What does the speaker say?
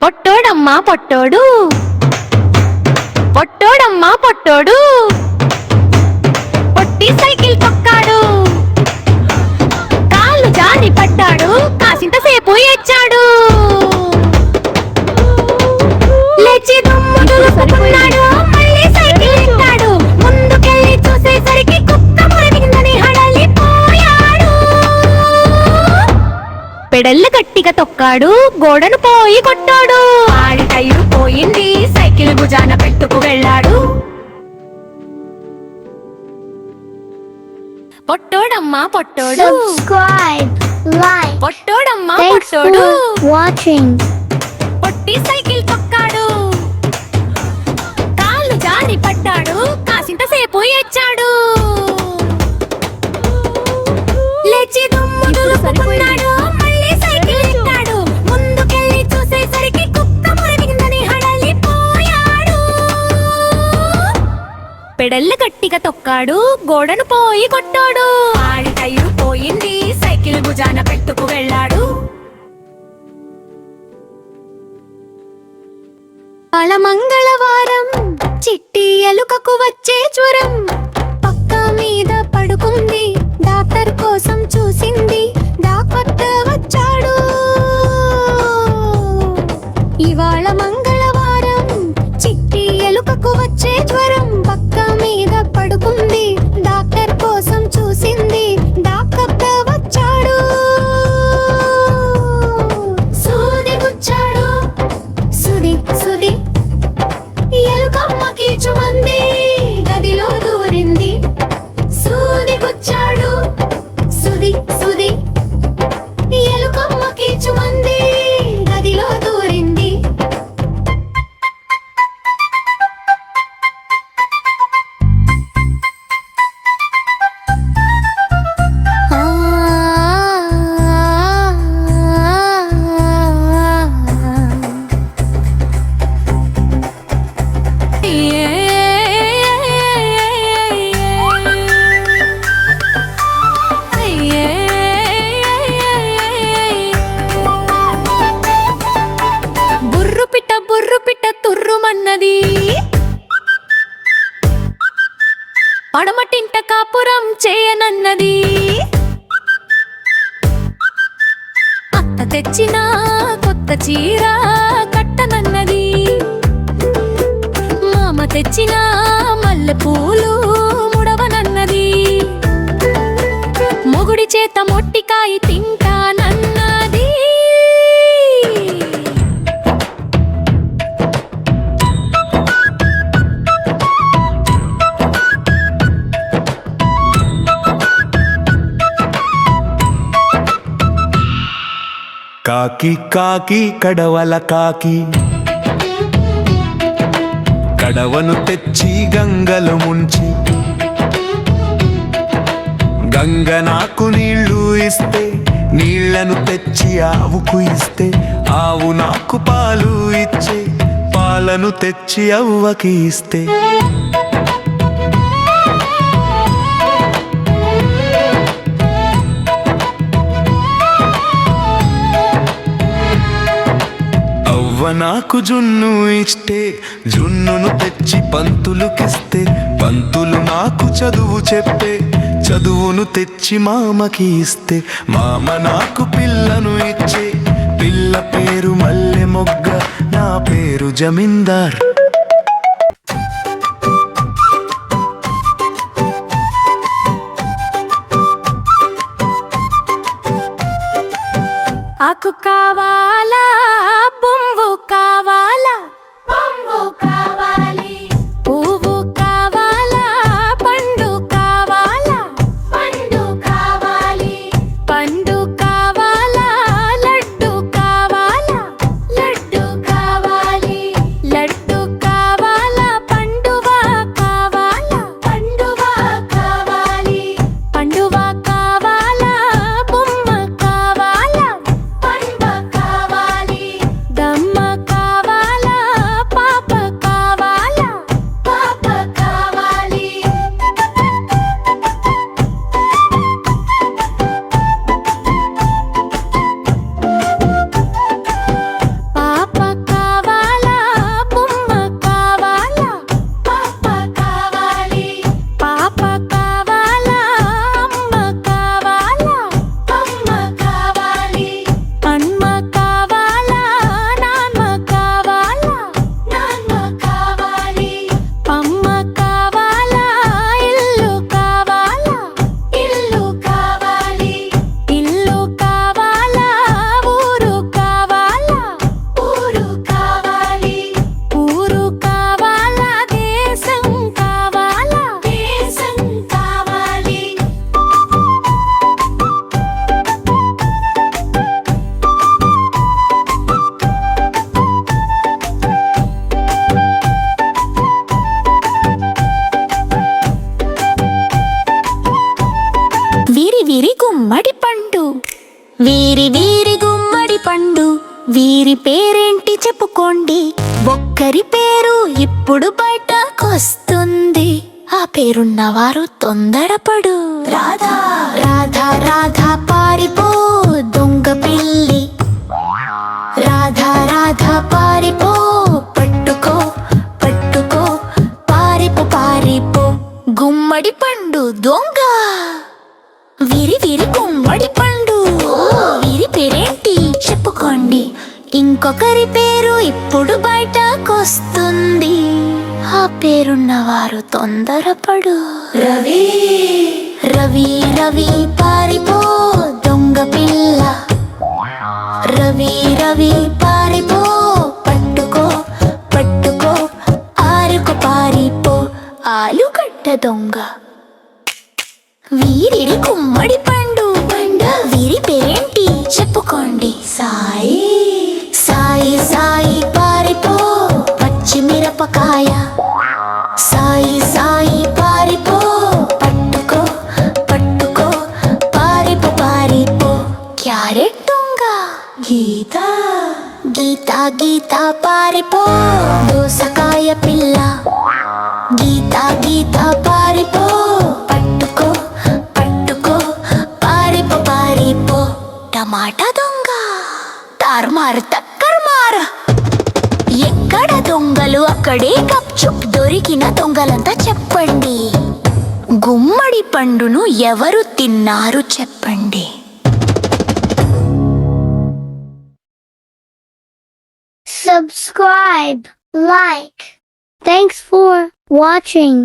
పొట్టోడమ్మా పొట్టోడు, పొట్టోడమ్మా పొట్టోడు, పొట్టి cycle తొక్కాడు, కాళ్ళు జారి పడ్డాడు, కాసింత సేపు ఎచ్చాడు, లేచి దుమ్ము దులుపుకున్నాడు, మళ్ళీ సైకిల్ ఎక్కాడు, ముందుకెళ్ళి చూసేసరికి కుక్క మురిగిందని హడలిపోయాడు. పెడల్లు గట్టిగా తొక్కాడు, గోడను పోయి కొట్టాడు, ఆడి టైరు పోయింది, సైకిల్ భుజాన పెట్టుకు వెళ్ళాడు. పొట్టోడమ్మా పొట్టోడు, Subscribe, like, పొట్టోడమ్మా thanks పొట్టోడు, for watching. పొట్టి సైకిల్ తొక్కాడు, కాళ్ళు జారి పడ్డాడు, కాసింత సేపు ఎచ్చాడు, లేచి దుమ్ము దులుపుకున్నాడు, మళ్ళీ సైకిల్ ఎక్కాడు, ముందుకెళ్ళి చూసేసరికి కుక్క మురిగిందని హడలిపోయాడు. పెడల్లు గట్టిగా తొక్కాడు, గోడను పోయి కొట్టాడు, ఆడి టైరు పోయింది, సైకిల్ భుజాన పెట్టుకు వెళ్ళాడు. వాళ్ళ మంగళవారం చిట్టి ఎలుకకు వచ్చే జ్వరం, పక్క మీద పడుకుంది, డాక్టర్ కోసం చూసింది, డాక్టర్ వచ్చాడు. ఇవాళ మంగళవారం చిట్టి ఎలుకకు వచ్చే జ్వరం, పక్క మీద పడుకుంది, డాక్టర్ కోసం చూసింది, డాక్టర్ వచ్చాడు. సూది గుచ్చాడు, సుది సుది, ఎలుకమ్మ కీచుమంది, గదిలో దూరింది, సూది గుచ్చాడు, సుది సుది, ఎలుకమ్మ కీచుమంది, గదిలో దూరింది. బుర్రు పిట్ట తుర్రుమన్నది, పడమటింట కాపురం చేయనన్నది, అత్త తెచ్చిన కొత్త చీర కట్టనన్నది, మామ తెచ్చిన మల్లె పూలు ముడవనన్నది, మొగుడి చేత మొట్టికాయ తింటానన్నది. కాకి కాకి కడవల కాకి, కడవను తెచ్చి గంగలు ముంచి, గంగ నాకు నీళ్లు ఇస్తే, నీళ్లను తెచ్చి ఆవుకు ఇస్తే, ఆవు నాకు పాలు ఇచ్చే, పాలను తెచ్చి అవ్వకి ఇస్తే, నాకు జున్ను ఇస్తే, జున్నును తెచ్చి పంతులుకిస్తే, పంతులు నాకు చదువు చెప్పే, చదువును తెచ్చి మామకి ఇస్తే, మామ నాకు పిల్లను ఇచ్చే, పిల్ల పేరు మల్లె మొగ్గ, నా పేరు జమీందార్. ఆకు కావాలా, పువ్వు కావాలా, పువ్వు కావాలి, పువ్వు కావాలా, పండు కావాలా, పండు కావాలి, పండు కావాలా, లడ్డు కావాలా, లడ్డు కావాలి, లడ్డు కావాలా, పండువా కావాలా, పండువా కావాలి, పండువా కావాలా, బొమ్మ కావాలా, పండువ కావాలి. గుమ్మడి పండు. వీరి వీరి గుమ్మడి పండు, వీరి పేరేంటి చెప్పుకోండి. ఒక్కరి పేరు ఇప్పుడు బయటకొస్తుంది, ఆ పేరున్నవారు తొందరపడు. రాధా రాధా రాధా పారిపో దొంగ పిల్లి. రాధా రాధా పారిపో, పట్టుకో పట్టుకో, పారిపో పారిపో. గుమ్మడి పండు దొంగ. వీరి వీరి గుమ్మడి పండు, వీరి పేరేంటి చెప్పుకోండి. ఇంకొకరి పేరు ఇప్పుడు బయటకొస్తుంది, ఆ పేరున్నవారు తొందరపడు. రవి రవి రవి పారిపో దొంగ పిల్ల. రవి రవి పారిపో, పట్టుకో పట్టుకో, ఆరుకు పారిపో, ఆలుగడ్డ దొంగ. వీరి గుమ్మడి పండు, వీరి పేరేంటి చెప్పుకోండి. సాయి సాయి సాయి పారిపో పచ్చిమిరపకాయ. సాయి సాయి పారిపో, పట్టుకో పట్టుకో, పారిపో పారిపో, క్యారెట్ దొంగ. గీత గీత గీత పారిపో దోసకాయ పిల్ల. గీత గీత పారిపో, పట్టుకో పట్టుకో, పారిపో పారిపో, టమాటా దొంగ. తారుమారు తక్కరుమారు. ఎక్కడ దొంగలు అక్కడే గప్చుప్, దొరికిన దొంగలంతా చెప్పండి. గుమ్మడి పండును ఎవరు తిన్నారు చెప్పండి. Subscribe, like. Thanks for watching.